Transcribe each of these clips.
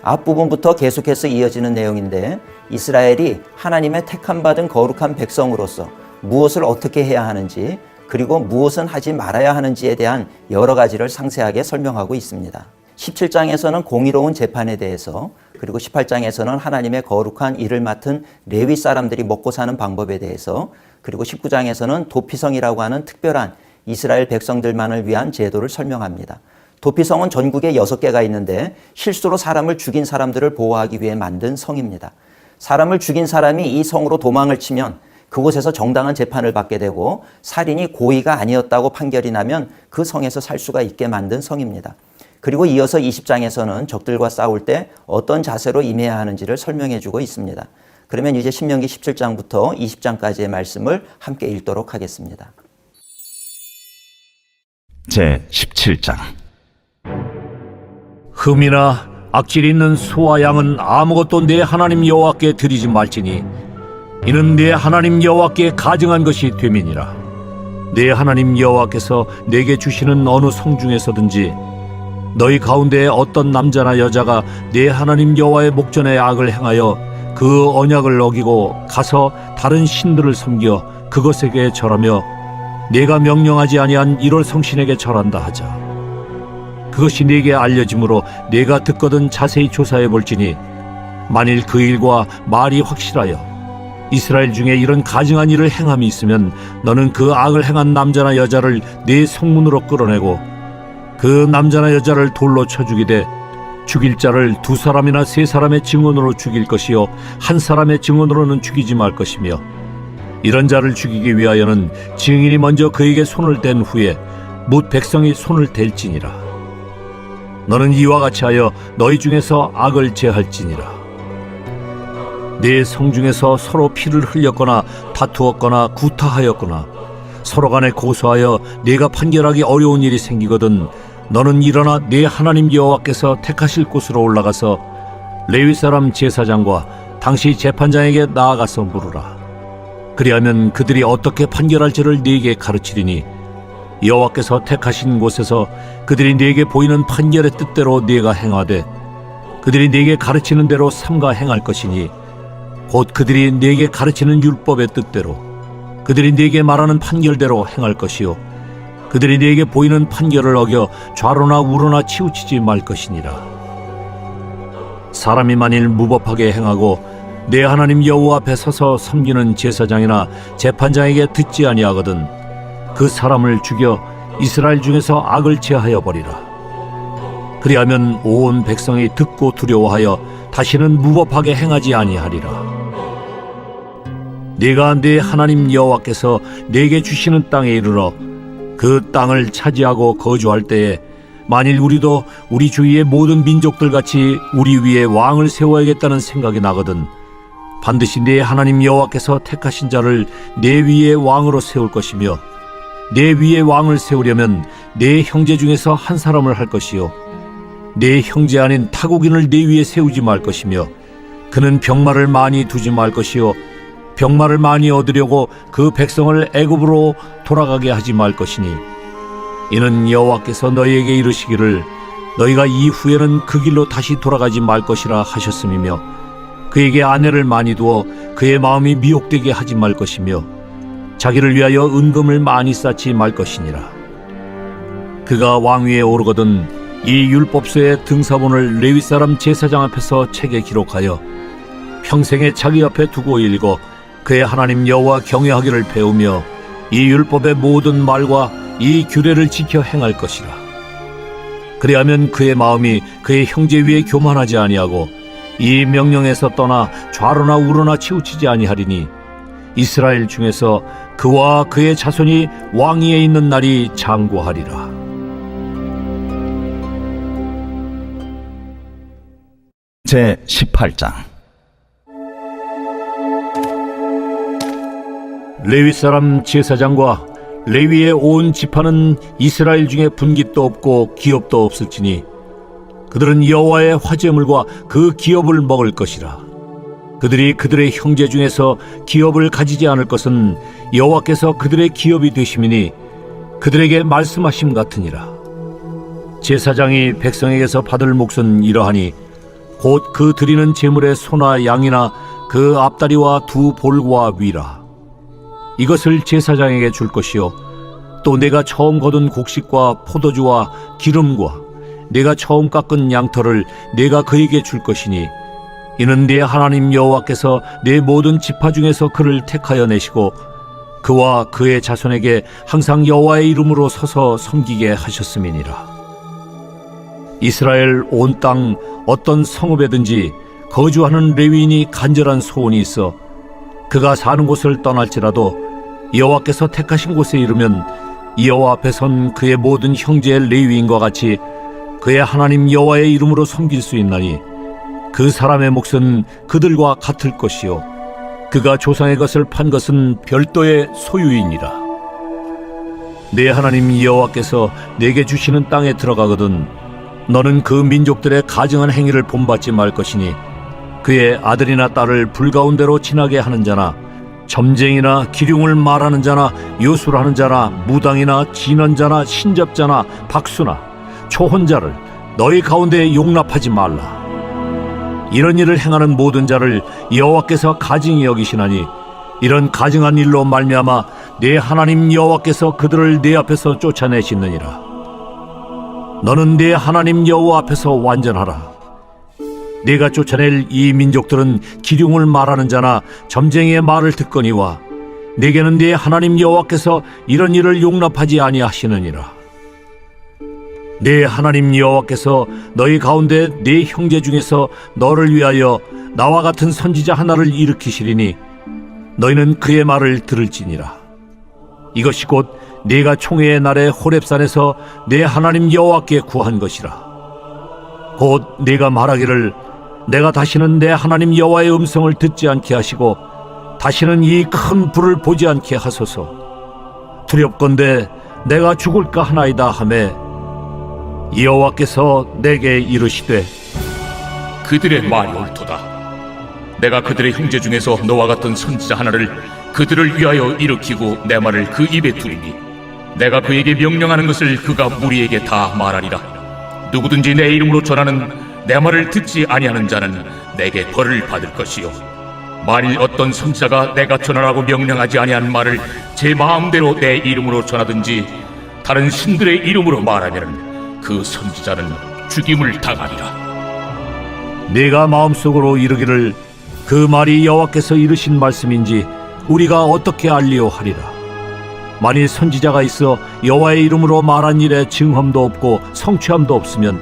앞부분부터 계속해서 이어지는 내용인데 이스라엘이 하나님의 택함받은 거룩한 백성으로서 무엇을 어떻게 해야 하는지 그리고 무엇은 하지 말아야 하는지에 대한 여러 가지를 상세하게 설명하고 있습니다. 17장에서는 공의로운 재판에 대해서 그리고 18장에서는 하나님의 거룩한 일을 맡은 레위 사람들이 먹고 사는 방법에 대해서 그리고 19장에서는 도피성이라고 하는 특별한 이스라엘 백성들만을 위한 제도를 설명합니다. 도피성은 전국에 6개가 있는데 실수로 사람을 죽인 사람들을 보호하기 위해 만든 성입니다. 사람을 죽인 사람이 이 성으로 도망을 치면 그곳에서 정당한 재판을 받게 되고 살인이 고의가 아니었다고 판결이 나면 그 성에서 살 수가 있게 만든 성입니다. 그리고 이어서 20장에서는 적들과 싸울 때 어떤 자세로 임해야 하는지를 설명해 주고 있습니다. 그러면 이제 신명기 17장부터 20장까지의 말씀을 함께 읽도록 하겠습니다. 제 17장. 흠이나 악질 있는 소와 양은 아무것도 내 하나님 여호와께 드리지 말지니 이는 내 하나님 여호와께 가증한 것이 됨이니라. 내 하나님 여호와께서 내게 주시는 어느 성 중에서든지 너희 가운데 어떤 남자나 여자가 내 하나님 여호와의 목전에 악을 행하여 그 언약을 어기고 가서 다른 신들을 섬겨 그것에게 절하며 내가 명령하지 아니한 이럴 성신에게 절한다 하자. 그것이 네게 알려짐으로 네가 듣거든 자세히 조사해 볼지니 만일 그 일과 말이 확실하여 이스라엘 중에 이런 가증한 일을 행함이 있으면 너는 그 악을 행한 남자나 여자를 네 성문으로 끌어내고 그 남자나 여자를 돌로 쳐 죽이되 죽일 자를 2사람이나 3사람의 증언으로 죽일 것이요 1사람의 증언으로는 죽이지 말 것이며 이런 자를 죽이기 위하여는 증인이 먼저 그에게 손을 댄 후에 뭇 백성이 손을 댈지니라. 너는 이와 같이 하여 너희 중에서 악을 제할지니라. 네 성 중에서 서로 피를 흘렸거나 다투었거나 구타하였거나 서로 간에 고소하여 네가 판결하기 어려운 일이 생기거든 너는 일어나 네 하나님 여호와께서 택하실 곳으로 올라가서 레위 사람 제사장과 당시 재판장에게 나아가서 물으라. 그리하면 그들이 어떻게 판결할지를 네게 가르치리니 여호와께서 택하신 곳에서 그들이 네게 보이는 판결의 뜻대로 네가 행하되 그들이 네게 가르치는 대로 삼가 행할 것이니 곧 그들이 네게 가르치는 율법의 뜻대로 그들이 네게 말하는 판결대로 행할 것이요 그들이 네게 보이는 판결을 어겨 좌로나 우로나 치우치지 말 것이니라. 사람이 만일 무법하게 행하고 내 하나님 여호와 앞에 서서 섬기는 제사장이나 재판장에게 듣지 아니하거든 그 사람을 죽여 이스라엘 중에서 악을 제하여 버리라. 그리하면 온 백성이 듣고 두려워하여 다시는 무법하게 행하지 아니하리라. 네가 네 하나님 여호와께서 네게 주시는 땅에 이르러 그 땅을 차지하고 거주할 때에 만일 우리도 우리 주위의 모든 민족들 같이 우리 위에 왕을 세워야겠다는 생각이 나거든 반드시 네 하나님 여호와께서 택하신 자를 네 위에 왕으로 세울 것이며 내 위에 왕을 세우려면 내 형제 중에서 1사람을 할 것이요 내 형제 아닌 타국인을 내 위에 세우지 말 것이며 그는 병마를 많이 두지 말 것이요 병마를 많이 얻으려고 그 백성을 애굽으로 돌아가게 하지 말 것이니 이는 여호와께서 너희에게 이르시기를 너희가 이후에는 그 길로 다시 돌아가지 말 것이라 하셨음이며 그에게 아내를 많이 두어 그의 마음이 미혹되게 하지 말 것이며 자기를 위하여 은금을 많이 쌓지 말 것이니라. 그가 왕위에 오르거든 이 율법서의 등사본을 레위 사람 제사장 앞에서 책에 기록하여 평생에 자기 앞에 두고 읽어 그의 하나님 여호와 경외하기를 배우며 이 율법의 모든 말과 이 규례를 지켜 행할 것이라. 그리하면 그의 마음이 그의 형제 위에 교만하지 아니하고 이 명령에서 떠나 좌로나 우로나 치우치지 아니하리니 이스라엘 중에서 그와 그의 자손이 왕위에 있는 날이 장구하리라. 제 18장. 레위 사람 제사장과 레위의 온 지파는 이스라엘 중에 분깃도 없고 기업도 없을지니 그들은 여호와의 화제물과 그 기업을 먹을 것이라. 그들이 그들의 형제 중에서 기업을 가지지 않을 것은 여호와께서 그들의 기업이 되심이니 그들에게 말씀하심 같으니라. 제사장이 백성에게서 받을 몫은 이러하니 곧 그 드리는 제물의 소나 양이나 그 앞다리와 두 볼과 위라. 이것을 제사장에게 줄 것이요 또 내가 처음 거둔 곡식과 포도주와 기름과 내가 처음 깎은 양털을 내가 그에게 줄 것이니 이는 내 하나님 여호와께서 내 모든 지파 중에서 그를 택하여 내시고 그와 그의 자손에게 항상 여호와의 이름으로 서서 섬기게 하셨음이니라. 이스라엘 온 땅 어떤 성읍에든지 거주하는 레위인이 간절한 소원이 있어 그가 사는 곳을 떠날지라도 여호와께서 택하신 곳에 이르면 여호와 앞에 선 그의 모든 형제 레위인과 같이 그의 하나님 여호와의 이름으로 섬길 수 있나니 그 사람의 몫은 그들과 같을 것이요 그가 조상의 것을 판 것은 별도의 소유이니라. 내 하나님 여호와께서 내게 주시는 땅에 들어가거든 너는 그 민족들의 가증한 행위를 본받지 말 것이니 그의 아들이나 딸을 불가운데로 지나게 하는 자나 점쟁이나 기륭을 말하는 자나 요술하는 자나 무당이나 진언자나 신접자나 박수나 초혼자를 너희 가운데 용납하지 말라. 이런 일을 행하는 모든 자를 여호와께서 가증히 여기시나니 이런 가증한 일로 말미암아 내 하나님 여호와께서 그들을 내 앞에서 쫓아내시느니라. 너는 내 하나님 여호와 앞에서 완전하라. 네가 쫓아낼 이 민족들은 기륭을 말하는 자나 점쟁이의 말을 듣거니와 내게는 네 하나님 여호와께서 이런 일을 용납하지 아니하시느니라. 네 하나님 여호와께서 너희 가운데 네 형제 중에서 너를 위하여 나와 같은 선지자 하나를 일으키시리니 너희는 그의 말을 들을지니라. 이것이 곧 네가 총회의 날에 호렙산에서 네 하나님 여호와께 구한 것이라. 곧 네가 말하기를 내가 다시는 내 하나님 여호와의 음성을 듣지 않게 하시고 다시는 이 큰 불을 보지 않게 하소서. 두렵건대 내가 죽을까 하나이다 하매 여호와께서 내게 이르시되 그들의 말이 옳도다. 내가 그들의 형제 중에서 너와 같은 선지자 하나를 그들을 위하여 일으키고 내 말을 그 입에 두리니 내가 그에게 명령하는 것을 그가 무리에게 다 말하리라. 누구든지 내 이름으로 전하는 내 말을 듣지 아니하는 자는 내게 벌을 받을 것이요 만일 어떤 선지자가 내가 전하라고 명령하지 아니한 말을 제 마음대로 내 이름으로 전하든지 다른 신들의 이름으로 말하면 그 선지자는 죽임을 당하리라. 네가 마음속으로 이르기를 그 말이 여호와께서 이르신 말씀인지 우리가 어떻게 알리오 하리라. 만일 선지자가 있어 여호와의 이름으로 말한 일에 증험도 없고 성취함도 없으면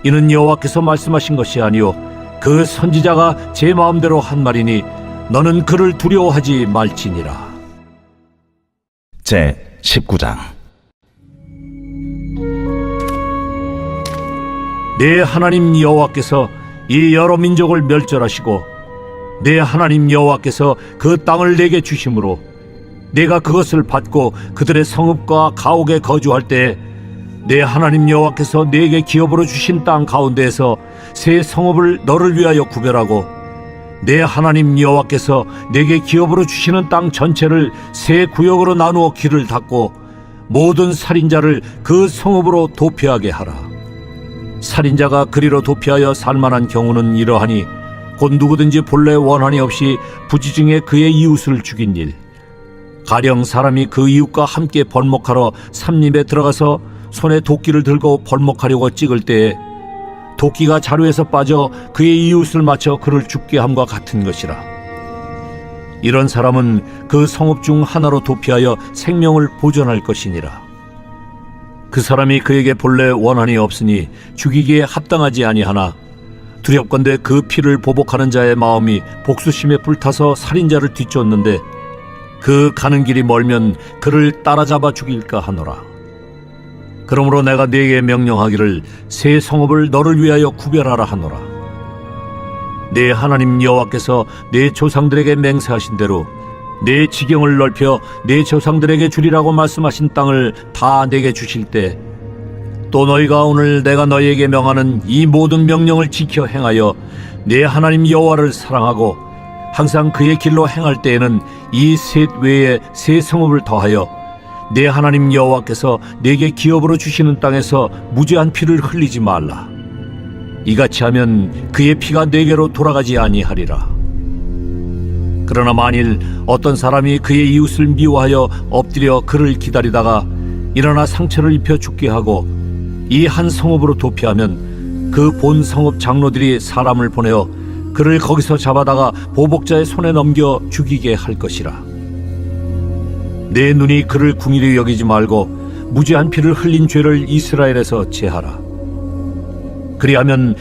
이는 여호와께서 말씀하신 것이 아니요 그 선지자가 제 마음대로 한 말이니 너는 그를 두려워하지 말지니라. 제 19장. 내 하나님 여호와께서 이 여러 민족을 멸절하시고 내 하나님 여호와께서 그 땅을 내게 주심으로 내가 그것을 받고 그들의 성읍과 가옥에 거주할 때에 내 하나님 여호와께서 내게 기업으로 주신 땅 가운데에서 새 성읍을 너를 위하여 구별하고 내 하나님 여호와께서 내게 기업으로 주시는 땅 전체를 새 구역으로 나누어 길을 닫고 모든 살인자를 그 성읍으로 도피하게 하라. 살인자가 그리로 도피하여 살만한 경우는 이러하니 곧 누구든지 본래 원한이 없이 부지중에 그의 이웃을 죽인 일, 가령 사람이 그 이웃과 함께 벌목하러 삼림에 들어가서 손에 도끼를 들고 벌목하려고 찍을 때에 도끼가 자루에서 빠져 그의 이웃을 맞춰 그를 죽게 함과 같은 것이라. 이런 사람은 그 성읍 중 하나로 도피하여 생명을 보존할 것이니라. 그 사람이 그에게 본래 원한이 없으니 죽이기에 합당하지 아니하나 두렵건대 그 피를 보복하는 자의 마음이 복수심에 불타서 살인자를 뒤쫓는데 그 가는 길이 멀면 그를 따라잡아 죽일까 하노라. 그러므로 내가 네게 명령하기를 새 성읍을 너를 위하여 구별하라 하노라. 네 하나님 여호와께서 네 조상들에게 맹세하신 대로 네 지경을 넓혀 네 조상들에게 주리라고 말씀하신 땅을 다 내게 주실 때 또 너희가 오늘 내가 너희에게 명하는 이 모든 명령을 지켜 행하여 네 하나님 여호와를 사랑하고 항상 그의 길로 행할 때에는 이 셋 외에 새 성읍을 더하여 네 하나님 여호와께서 네게 기업으로 주시는 땅에서 무죄한 피를 흘리지 말라. 이같이 하면 그의 피가 내게로 돌아가지 아니하리라. 그러나 만일 어떤 사람이 그의 이웃을 미워하여 엎드려 그를 기다리다가 일어나 상처를 입혀 죽게 하고 이 한 성읍으로 도피하면 그 본 성읍 장로들이 사람을 보내어 그를 거기서 잡아다가 보복자의 손에 넘겨 죽이게 할 것이라. 내 눈이 그를 궁일히 여기지 말고 무죄한 피를 흘린 죄를 이스라엘에서 제하라. 그리하면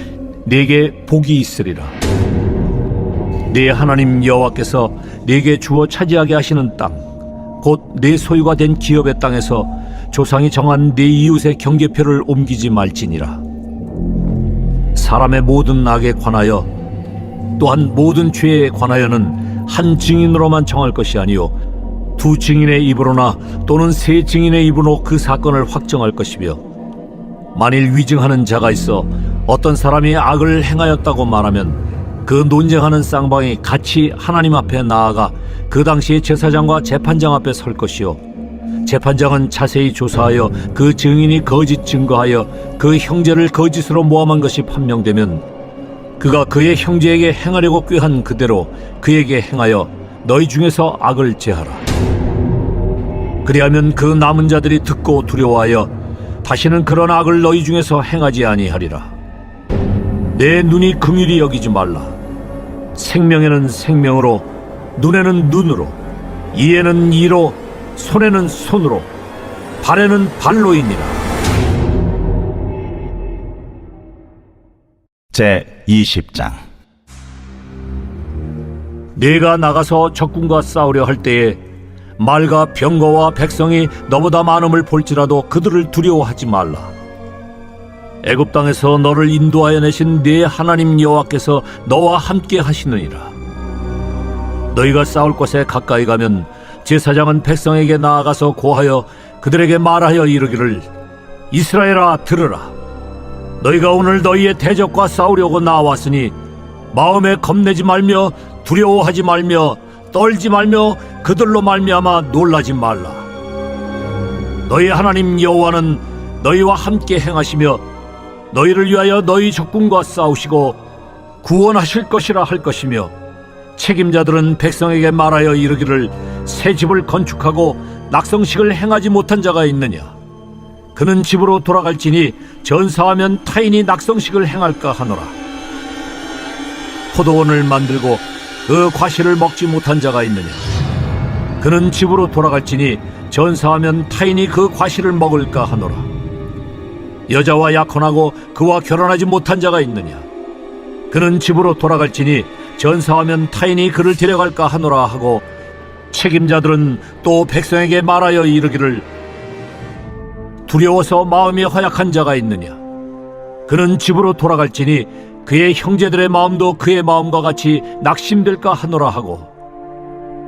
내게 복이 있으리라. 네 하나님 여호와께서 네게 주어 차지하게 하시는 땅, 곧 네 소유가 된 기업의 땅에서 조상이 정한 네 이웃의 경계표를 옮기지 말지니라. 사람의 모든 악에 관하여 또한 모든 죄에 관하여는 한 증인으로만 정할 것이 아니요 두 증인의 입으로나 또는 세 증인의 입으로 그 사건을 확정할 것이며, 만일 위증하는 자가 있어 어떤 사람이 악을 행하였다고 말하면 그 논쟁하는 쌍방이 같이 하나님 앞에 나아가 그 당시에 제사장과 재판장 앞에 설 것이요, 재판장은 자세히 조사하여 그 증인이 거짓 증거하여 그 형제를 거짓으로 모함한 것이 판명되면 그가 그의 형제에게 행하려고 꾀한 그대로 그에게 행하여 너희 중에서 악을 제하라. 그리하면 그 남은 자들이 듣고 두려워하여 다시는 그런 악을 너희 중에서 행하지 아니하리라. 내 눈이 긍휼히 여기지 말라. 생명에는 생명으로, 눈에는 눈으로, 이에는 이로, 손에는 손으로, 발에는 발로이니라. 제20장. 내가 나가서 적군과 싸우려 할 때에 말과 병거와 백성이 너보다 많음을 볼지라도 그들을 두려워하지 말라. 애굽 땅에서 너를 인도하여 내신 네 하나님 여호와께서 너와 함께 하시느니라. 너희가 싸울 곳에 가까이 가면 제사장은 백성에게 나아가서 고하여 그들에게 말하여 이르기를, 이스라엘아 들으라. 너희가 오늘 너희의 대적과 싸우려고 나왔으니 마음에 겁내지 말며 두려워하지 말며 떨지 말며 그들로 말미암아 놀라지 말라. 너희 하나님 여호와는 너희와 함께 행하시며 너희를 위하여 너희 적군과 싸우시고 구원하실 것이라 할 것이며, 책임자들은 백성에게 말하여 이르기를, 새 집을 건축하고 낙성식을 행하지 못한 자가 있느냐? 그는 집으로 돌아갈지니 전사하면 타인이 낙성식을 행할까 하노라. 포도원을 만들고 그 과실을 먹지 못한 자가 있느냐? 그는 집으로 돌아갈지니 전사하면 타인이 그 과실을 먹을까 하노라. 여자와 약혼하고 그와 결혼하지 못한 자가 있느냐? 그는 집으로 돌아갈지니 전사하면 타인이 그를 데려갈까 하노라 하고, 책임자들은 또 백성에게 말하여 이르기를, 두려워서 마음이 허약한 자가 있느냐? 그는 집으로 돌아갈지니 그의 형제들의 마음도 그의 마음과 같이 낙심될까 하노라 하고,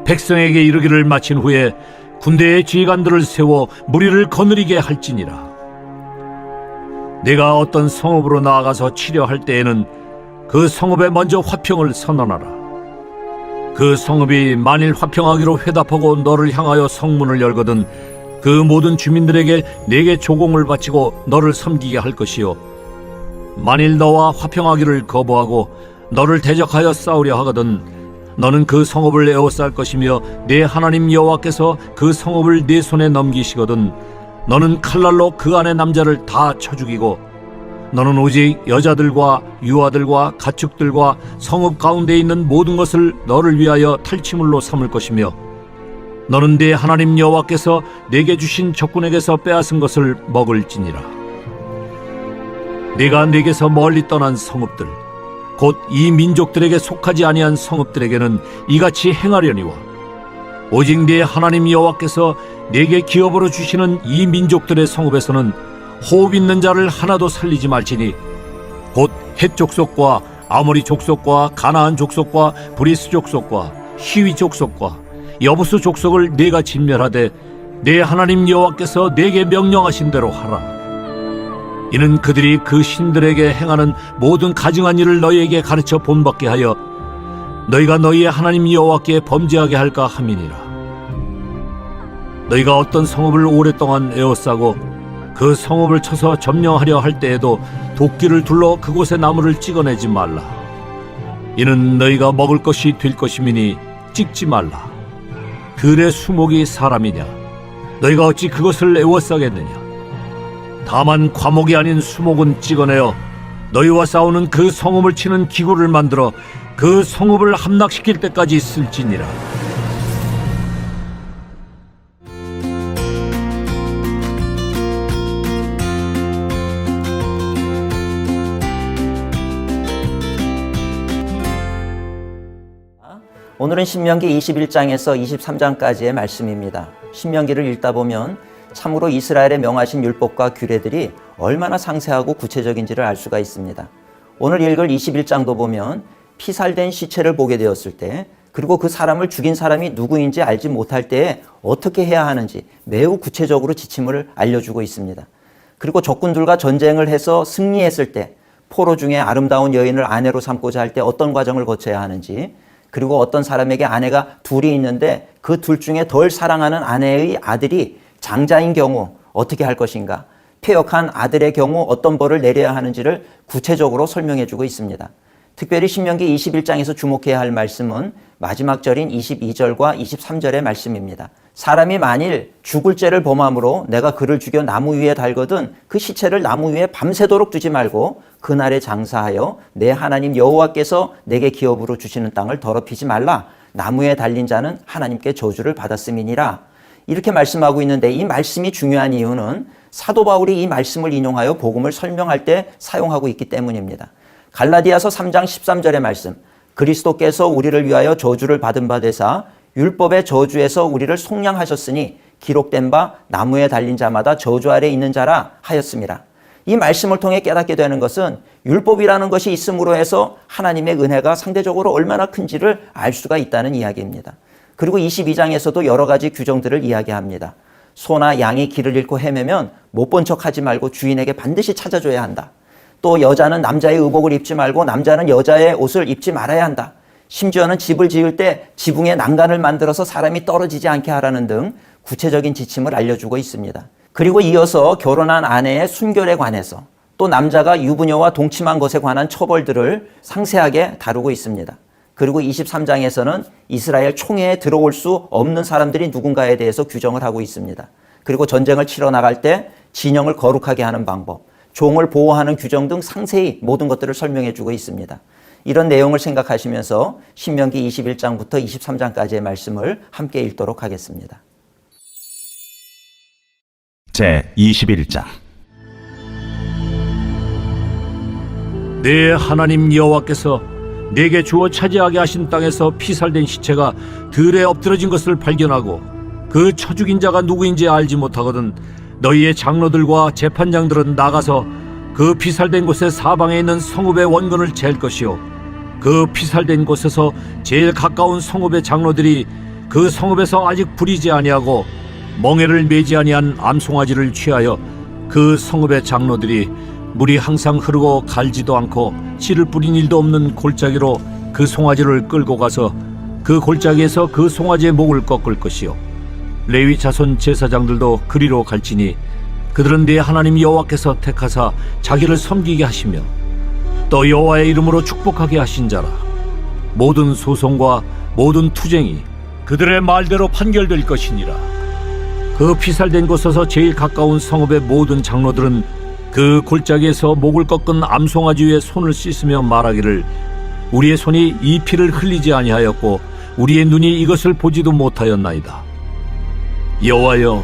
백성에게 이르기를 마친 후에 군대의 지휘관들을 세워 무리를 거느리게 할지니라. 내가 어떤 성읍으로 나아가서 치려할 때에는 그 성읍에 먼저 화평을 선언하라. 그 성읍이 만일 화평하기로 회답하고 너를 향하여 성문을 열거든 그 모든 주민들에게 내게 조공을 바치고 너를 섬기게 할 것이요, 만일 너와 화평하기를 거부하고 너를 대적하여 싸우려 하거든 너는 그 성읍을 에워쌀 것이며 내 하나님 여호와께서 그 성읍을 내 손에 넘기시거든 너는 칼날로 그 안의 남자를 다 쳐 죽이고, 너는 오직 여자들과 유아들과 가축들과 성읍 가운데 있는 모든 것을 너를 위하여 탈취물로 삼을 것이며, 너는 내 하나님 여호와께서 내게 주신 적군에게서 빼앗은 것을 먹을지니라. 네가 내게서 멀리 떠난 성읍들, 곧 이 민족들에게 속하지 아니한 성읍들에게는 이같이 행하려니와, 오직 네 하나님 여호와께서 내게 기업으로 주시는 이 민족들의 성읍에서는 호흡 있는 자를 하나도 살리지 말지니, 곧 헷 족속과 아모리 족속과 가나안 족속과 브리스 족속과 히위 족속과 여부스 족속을 네가 진멸하되 내 하나님 여호와께서 내게 명령하신 대로 하라. 이는 그들이 그 신들에게 행하는 모든 가증한 일을 너희에게 가르쳐 본받게 하여 너희가 너희의 하나님 여호와께 범죄하게 할까 함이니라. 너희가 어떤 성읍을 오랫동안 에워싸고 그 성읍을 쳐서 점령하려 할 때에도 도끼를 둘러 그곳의 나무를 찍어내지 말라. 이는 너희가 먹을 것이 될 것임이니 찍지 말라. 들의 수목이 사람이냐? 너희가 어찌 그것을 애워싸겠느냐? 다만 과목이 아닌 수목은 찍어내어 너희와 싸우는 그 성읍을 치는 기구를 만들어 그 성읍을 함락시킬 때까지 쓸지니라. 오늘은 신명기 21장에서 23장까지의 말씀입니다. 신명기를 읽다 보면 참으로 이스라엘에 명하신 율법과 규례들이 얼마나 상세하고 구체적인지를 알 수가 있습니다. 오늘 읽을 21장도 보면 피살된 시체를 보게 되었을 때, 그리고 그 사람을 죽인 사람이 누구인지 알지 못할 때에 어떻게 해야 하는지 매우 구체적으로 지침을 알려주고 있습니다. 그리고 적군들과 전쟁을 해서 승리했을 때 포로 중에 아름다운 여인을 아내로 삼고자 할 때 어떤 과정을 거쳐야 하는지, 그리고 어떤 사람에게 아내가 둘이 있는데 그 둘 중에 덜 사랑하는 아내의 아들이 장자인 경우 어떻게 할 것인가, 폐역한 아들의 경우 어떤 벌을 내려야 하는지를 구체적으로 설명해 주고 있습니다. 특별히 신명기 21장에서 주목해야 할 말씀은 마지막 절인 22절과 23절의 말씀입니다. 사람이 만일 죽을 죄를 범함으로 내가 그를 죽여 나무 위에 달거든 그 시체를 나무 위에 밤새도록 두지 말고 그날에 장사하여 내 하나님 여호와께서 내게 기업으로 주시는 땅을 더럽히지 말라. 나무에 달린 자는 하나님께 저주를 받았음이니라. 이렇게 말씀하고 있는데, 이 말씀이 중요한 이유는 사도 바울이 이 말씀을 인용하여 복음을 설명할 때 사용하고 있기 때문입니다. 갈라디아서 3장 13절의 말씀, 그리스도께서 우리를 위하여 저주를 받은 바 되사 율법의 저주에서 우리를 속량하셨으니 기록된 바 나무에 달린 자마다 저주 아래 있는 자라 하였습니다. 이 말씀을 통해 깨닫게 되는 것은 율법이라는 것이 있음으로 해서 하나님의 은혜가 상대적으로 얼마나 큰지를 알 수가 있다는 이야기입니다. 그리고 22장에서도 여러 가지 규정들을 이야기합니다. 소나 양이 길을 잃고 헤매면 못 본 척하지 말고 주인에게 반드시 찾아줘야 한다. 또 여자는 남자의 의복을 입지 말고 남자는 여자의 옷을 입지 말아야 한다. 심지어는 집을 지을 때 지붕에 난간을 만들어서 사람이 떨어지지 않게 하라는 등 구체적인 지침을 알려주고 있습니다. 그리고 이어서 결혼한 아내의 순결에 관해서, 또 남자가 유부녀와 동침한 것에 관한 처벌들을 상세하게 다루고 있습니다. 그리고 23장에서는 이스라엘 총회에 들어올 수 없는 사람들이 누군가에 대해서 규정을 하고 있습니다. 그리고 전쟁을 치러 나갈 때 진영을 거룩하게 하는 방법, 종을 보호하는 규정 등 상세히 모든 것들을 설명해 주고 있습니다. 이런 내용을 생각하시면서 신명기 21장부터 23장까지의 말씀을 함께 읽도록 하겠습니다. 제21장. 내 하나님 여호와께서 내게 주어 차지하게 하신 땅에서 피살된 시체가 들에 엎드러진 것을 발견하고 그 쳐 죽인 자가 누구인지 알지 못하거든 너희의 장로들과 재판장들은 나가서 그 피살된 곳의 사방에 있는 성읍의 원근을 잴 것이요, 그 피살된 곳에서 제일 가까운 성읍의 장로들이 그 성읍에서 아직 부리지 아니하고 멍에를 매지 아니한 암송아지를 취하여 그 성읍의 장로들이 물이 항상 흐르고 갈지도 않고 씨를 뿌린 일도 없는 골짜기로 그 송아지를 끌고 가서 그 골짜기에서 그 송아지의 목을 꺾을 것이요, 레위 자손 제사장들도 그리로 갈지니 그들은 네 하나님 여호와께서 택하사 자기를 섬기게 하시며 또 여호와의 이름으로 축복하게 하신 자라. 모든 소송과 모든 투쟁이 그들의 말대로 판결될 것이니라. 그 피살된 곳에서 제일 가까운 성읍의 모든 장로들은 그 골짜기에서 목을 꺾은 암송아지 위에 손을 씻으며 말하기를, 우리의 손이 이 피를 흘리지 아니하였고 우리의 눈이 이것을 보지도 못하였나이다. 여호와여,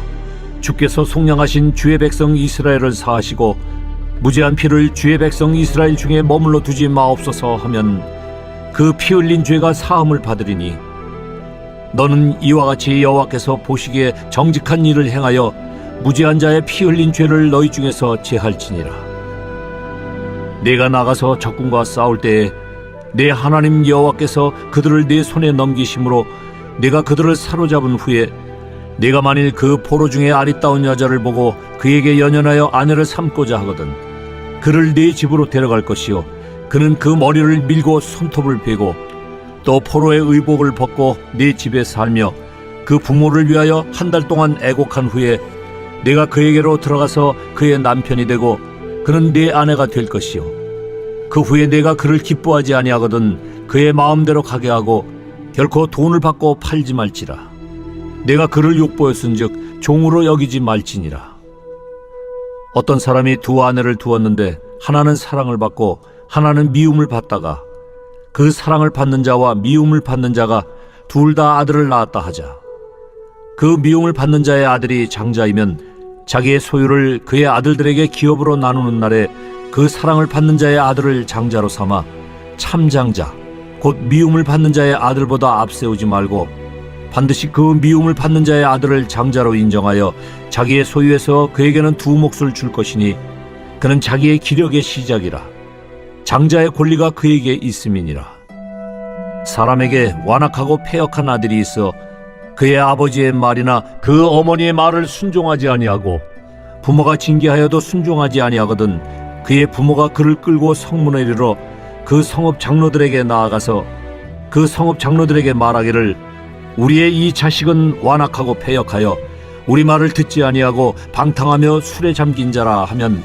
주께서 속량하신 주의 백성 이스라엘을 사하시고 무죄한 피를 주의 백성 이스라엘 중에 머물러 두지 마옵소서 하면 그 피 흘린 죄가 사함을 받으리니, 너는 이와 같이 여호와께서 보시기에 정직한 일을 행하여 무죄한 자의 피 흘린 죄를 너희 중에서 제할지니라. 내가 나가서 적군과 싸울 때에 내 하나님 여호와께서 그들을 내 손에 넘기심으로 내가 그들을 사로잡은 후에 내가 만일 그 포로 중에 아리따운 여자를 보고 그에게 연연하여 아내를 삼고자 하거든 그를 네 집으로 데려갈 것이요, 그는 그 머리를 밀고 손톱을 베고 또 포로의 의복을 벗고 네 집에 살며 그 부모를 위하여 한 달 동안 애곡한 후에 내가 그에게로 들어가서 그의 남편이 되고 그는 내 아내가 될 것이요 그 후에 내가 그를 기뻐하지 아니하거든 그의 마음대로 가게 하고 결코 돈을 받고 팔지 말지라. 내가 그를 욕보였은즉 종으로 여기지 말지니라. 어떤 사람이 두 아내를 두었는데 하나는 사랑을 받고 하나는 미움을 받다가 그 사랑을 받는 자와 미움을 받는 자가 둘 다 아들을 낳았다 하자. 그 미움을 받는 자의 아들이 장자이면 자기의 소유를 그의 아들들에게 기업으로 나누는 날에 그 사랑을 받는 자의 아들을 장자로 삼아 참장자 곧 미움을 받는 자의 아들보다 앞세우지 말고 반드시 그 미움을 받는 자의 아들을 장자로 인정하여 자기의 소유에서 그에게는 두 몫을 줄 것이니 그는 자기의 기력의 시작이라. 장자의 권리가 그에게 있음이니라. 사람에게 완악하고 패역한 아들이 있어 그의 아버지의 말이나 그 어머니의 말을 순종하지 아니하고 부모가 징계하여도 순종하지 아니하거든 그의 부모가 그를 끌고 성문에 이르러 그 성읍 장로들에게 나아가서 그 성읍 장로들에게 말하기를 우리의 이 자식은 완악하고 패역하여 우리 말을 듣지 아니하고 방탕하며 술에 잠긴 자라 하면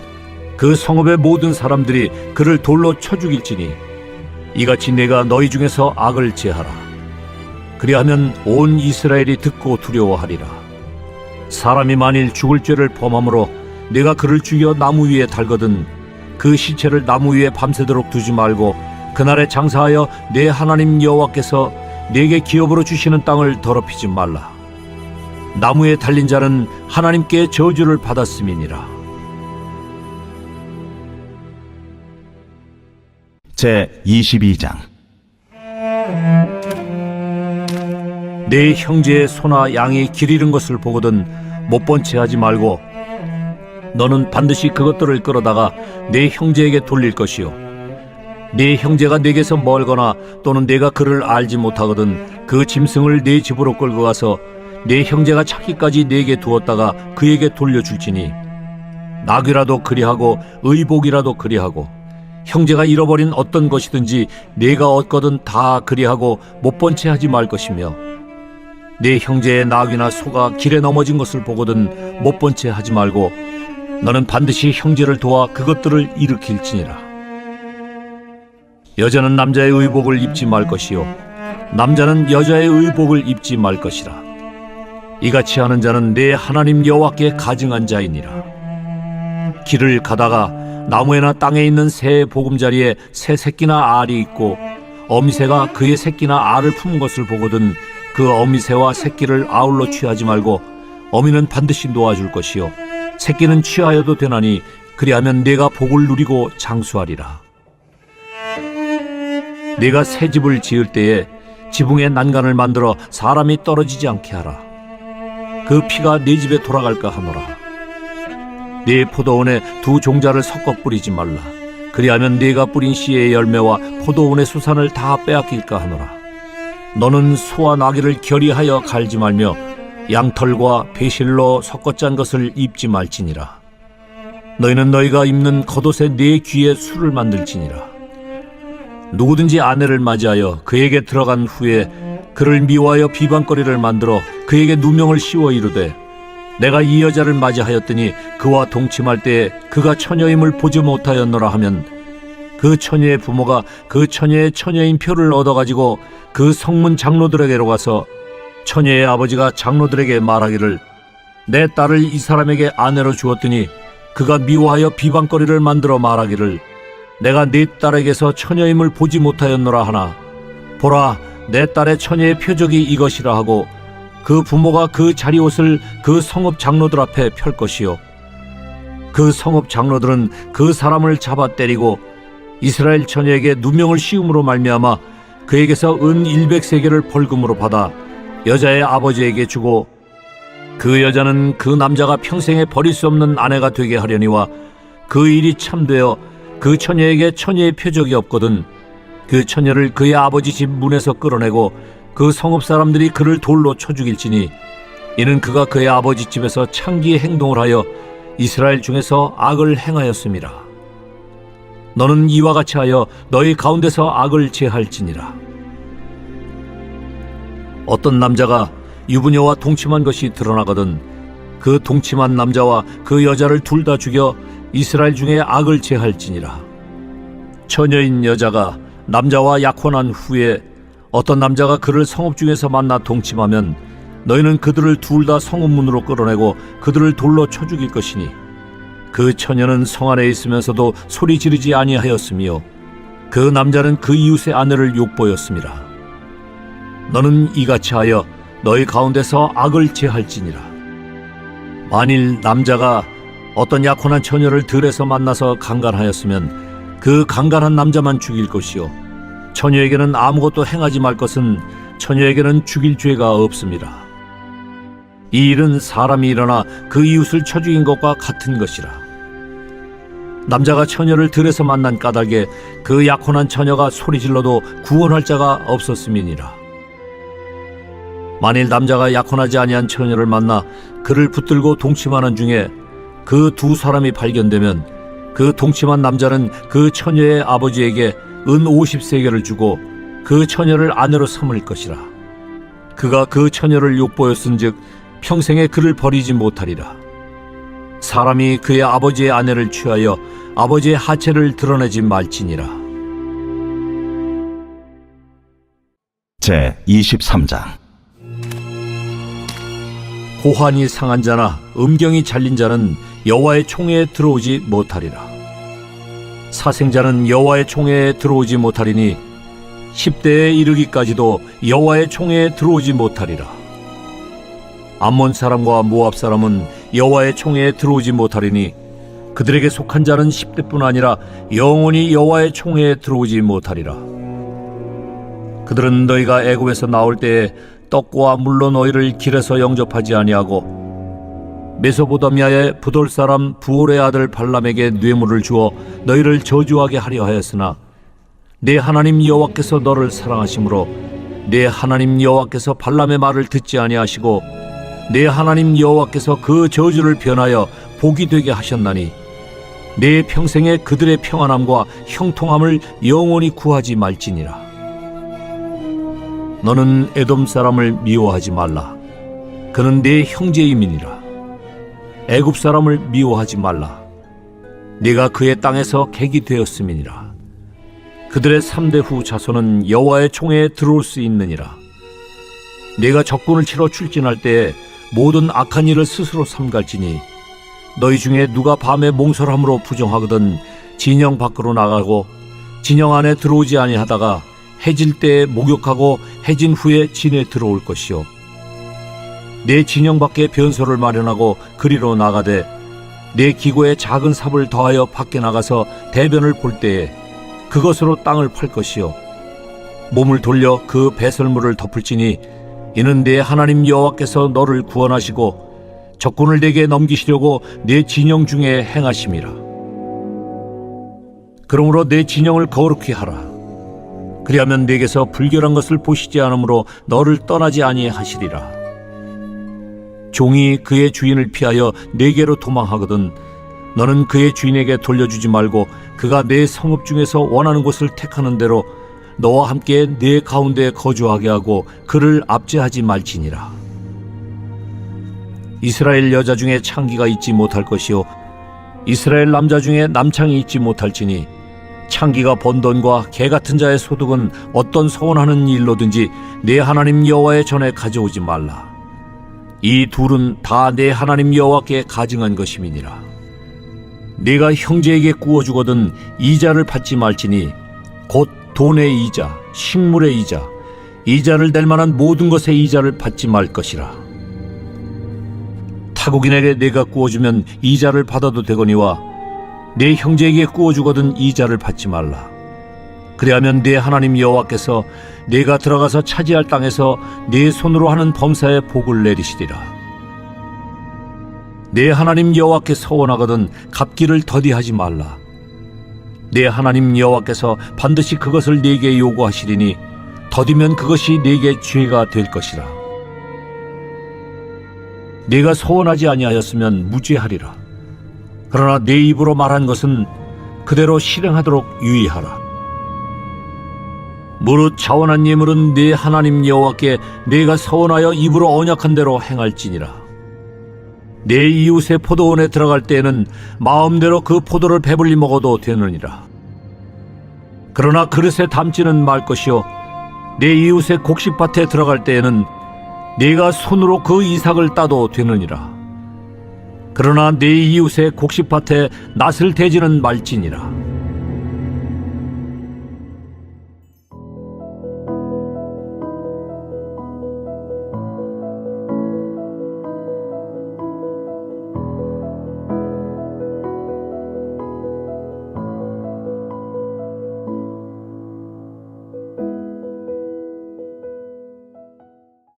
그 성읍의 모든 사람들이 그를 돌로 쳐 죽일지니 이같이 내가 너희 중에서 악을 제하라. 그리하면 온 이스라엘이 듣고 두려워하리라. 사람이 만일 죽을 죄를 범함으로 내가 그를 죽여 나무 위에 달거든 그 시체를 나무 위에 밤새도록 두지 말고 그날에 장사하여 내 하나님 여호와께서 내게 기업으로 주시는 땅을 더럽히지 말라. 나무에 달린 자는 하나님께 저주를 받았음이니라. 제 22장. 내 형제의 소나 양이 길 잃은 것을 보거든 못 본 채 하지 말고 너는 반드시 그것들을 끌어다가 내 형제에게 돌릴 것이요 내 형제가 내게서 멀거나 또는 내가 그를 알지 못하거든 그 짐승을 내 집으로 끌고 가서 내 형제가 찾기까지 내게 두었다가 그에게 돌려줄지니 낙이라도 그리하고 의복이라도 그리하고 형제가 잃어버린 어떤 것이든지 내가 얻거든 다 그리하고 못 본 채 하지 말 것이며 내 형제의 낙이나 소가 길에 넘어진 것을 보거든 못 본 채 하지 말고 너는 반드시 형제를 도와 그것들을 일으킬지니라. 여자는 남자의 의복을 입지 말 것이요 남자는 여자의 의복을 입지 말 것이라. 이같이 하는 자는 내 하나님 여호와께 가증한 자이니라. 길을 가다가 나무에나 땅에 있는 새의 보금자리에 새 새끼나 알이 있고 어미새가 그의 새끼나 알을 품은 것을 보거든 그 어미새와 새끼를 아울러 취하지 말고 어미는 반드시 놓아줄 것이요 새끼는 취하여도 되나니 그리하면 내가 복을 누리고 장수하리라. 네가 새 집을 지을 때에 지붕에 난간을 만들어 사람이 떨어지지 않게 하라. 그 피가 네 집에 돌아갈까 하노라. 네 포도원에 두 종자를 섞어 뿌리지 말라. 그리하면 네가 뿌린 씨의 열매와 포도원의 수산을 다 빼앗길까 하노라. 너는 소와 나귀를 결의하여 갈지 말며 양털과 배실로 섞어 짠 것을 입지 말지니라. 너희는 너희가 입는 겉옷에 네 귀에 술을 만들지니라. 누구든지 아내를 맞이하여 그에게 들어간 후에 그를 미워하여 비방거리를 만들어 그에게 누명을 씌워 이르되 내가 이 여자를 맞이하였더니 그와 동침할 때에 그가 처녀임을 보지 못하였노라 하면 그 처녀의 부모가 그 처녀의 처녀인 표를 얻어가지고 그 성문 장로들에게로 가서 처녀의 아버지가 장로들에게 말하기를 내 딸을 이 사람에게 아내로 주었더니 그가 미워하여 비방거리를 만들어 말하기를 내가 네 딸에게서 처녀임을 보지 못하였노라 하나 보라 내 딸의 처녀의 표적이 이것이라 하고 그 부모가 그 자리옷을 그 성읍 장로들 앞에 펼 것이요 그 성읍 장로들은 그 사람을 잡아 때리고 이스라엘 처녀에게 누명을 씌움으로 말미암아 그에게서 은 100세겔을 벌금으로 받아 여자의 아버지에게 주고 그 여자는 그 남자가 평생에 버릴 수 없는 아내가 되게 하려니와 그 일이 참되어 그 처녀에게 처녀의 표적이 없거든 그 처녀를 그의 아버지 집 문에서 끌어내고 그 성읍 사람들이 그를 돌로 쳐 죽일지니 이는 그가 그의 아버지 집에서 창기의 행동을 하여 이스라엘 중에서 악을 행하였음이라. 너는 이와 같이 하여 너희 가운데서 악을 제할지니라. 어떤 남자가 유부녀와 동침한 것이 드러나거든 그 동침한 남자와 그 여자를 둘 다 죽여 이스라엘 중에 악을 제할지니라. 처녀인 여자가 남자와 약혼한 후에 어떤 남자가 그를 성읍 중에서 만나 동침하면 너희는 그들을 둘 다 성읍문으로 끌어내고 그들을 돌로 쳐 죽일 것이니 그 처녀는 성 안에 있으면서도 소리 지르지 아니하였으며 그 남자는 그 이웃의 아내를 욕보였습니다. 너는 이같이 하여 너희 가운데서 악을 제할지니라. 만일 남자가 어떤 약혼한 처녀를 들에서 만나서 강간하였으면 그 강간한 남자만 죽일 것이요 처녀에게는 아무것도 행하지 말 것은 처녀에게는 죽일 죄가 없습니다. 이 일은 사람이 일어나 그 이웃을 쳐 죽인 것과 같은 것이라. 남자가 처녀를 들에서 만난 까닭에 그 약혼한 처녀가 소리질러도 구원할 자가 없었음이니라. 만일 남자가 약혼하지 아니한 처녀를 만나 그를 붙들고 동침하는 중에 그 두 사람이 발견되면 그 동침한 남자는 그 처녀의 아버지에게 은 50세겔을 주고 그 처녀를 아내로 삼을 것이라. 그가 그 처녀를 욕보였은즉 평생에 그를 버리지 못하리라. 사람이 그의 아버지의 아내를 취하여 아버지의 하체를 드러내지 말지니라. 제 23장. 고환이 상한 자나 음경이 잘린 자는 여호와의 총회에 들어오지 못하리라. 사생자는 여호와의 총회에 들어오지 못하리니 10대에 이르기까지도 여호와의 총회에 들어오지 못하리라. 암몬 사람과 모압 사람은 여호와의 총회에 들어오지 못하리니 그들에게 속한 자는 10대뿐 아니라 영원히 여호와의 총회에 들어오지 못하리라. 그들은 너희가 애굽에서 나올 때에 떡과 물로 너희를 길에서 영접하지 아니하고 메소보다미아의 부돌 사람 부올의 아들 발람에게 뇌물을 주어 너희를 저주하게 하려 하였으나 내 하나님 여호와께서 너를 사랑하심으로 내 하나님 여호와께서 발람의 말을 듣지 아니하시고 내 하나님 여호와께서 그 저주를 변하여 복이 되게 하셨나니 내 평생에 그들의 평안함과 형통함을 영원히 구하지 말지니라. 너는 에돔 사람을 미워하지 말라. 그는 내 형제임이니라. 애굽 사람을 미워하지 말라. 네가 그의 땅에서 객이 되었음이니라. 그들의 3대 후 자손은 여호와의 총회에 들어올 수 있느니라. 네가 적군을 치러 출진할 때에 모든 악한 일을 스스로 삼갈지니 너희 중에 누가 밤에 몽설함으로 부정하거든 진영 밖으로 나가고 진영 안에 들어오지 아니하다가 해질 때에 목욕하고 해진 후에 진에 들어올 것이요 내 진영 밖에 변소를 마련하고 그리로 나가되 내 기고에 작은 삽을 더하여 밖에 나가서 대변을 볼 때에 그것으로 땅을 팔 것이요 몸을 돌려 그 배설물을 덮을지니 이는 내 하나님 여호와께서 너를 구원하시고 적군을 내게 넘기시려고 내 진영 중에 행하심이라. 그러므로 내 진영을 거룩히 하라. 그리하면 내게서 불결한 것을 보시지 않으므로 너를 떠나지 아니하시리라. 종이 그의 주인을 피하여 내게로 도망하거든 너는 그의 주인에게 돌려주지 말고 그가 내 성읍 중에서 원하는 곳을 택하는 대로 너와 함께 내 가운데 거주하게 하고 그를 압제하지 말지니라. 이스라엘 여자 중에 창기가 있지 못할 것이요 이스라엘 남자 중에 남창이 있지 못할지니 창기가 번 돈과 개 같은 자의 소득은 어떤 소원하는 일로든지 내 하나님 여호와의 전에 가져오지 말라. 이 둘은 다 내 하나님 여호와께 가증한 것임이니라. 네가 형제에게 구워주거든 이자를 받지 말지니 곧 돈의 이자, 식물의 이자, 이자를 낼 만한 모든 것의 이자를 받지 말 것이라. 타국인에게 네가 구워주면 이자를 받아도 되거니와 내 형제에게 구워주거든 이자를 받지 말라. 그리하면 내 하나님 여호와께서 네가 들어가서 차지할 땅에서 네 손으로 하는 범사에 복을 내리시리라. 내 하나님 여호와께 서원하거든 갚기를 더디하지 말라. 내 하나님 여호와께서 반드시 그것을 네게 요구하시리니 더디면 그것이 네게 죄가 될 것이라. 네가 서원하지 아니하였으면 무죄하리라. 그러나 내 입으로 말한 것은 그대로 실행하도록 유의하라. 무릇 자원한 예물은 네 하나님 여호와께 네가 서원하여 입으로 언약한 대로 행할지니라. 내 이웃의 포도원에 들어갈 때에는 마음대로 그 포도를 배불리 먹어도 되느니라. 그러나 그릇에 담지는 말 것이요 내 이웃의 곡식밭에 들어갈 때에는 네가 손으로 그 이삭을 따도 되느니라. 그러나 내 이웃의 곡식밭에 낫을 대지는 말지니라.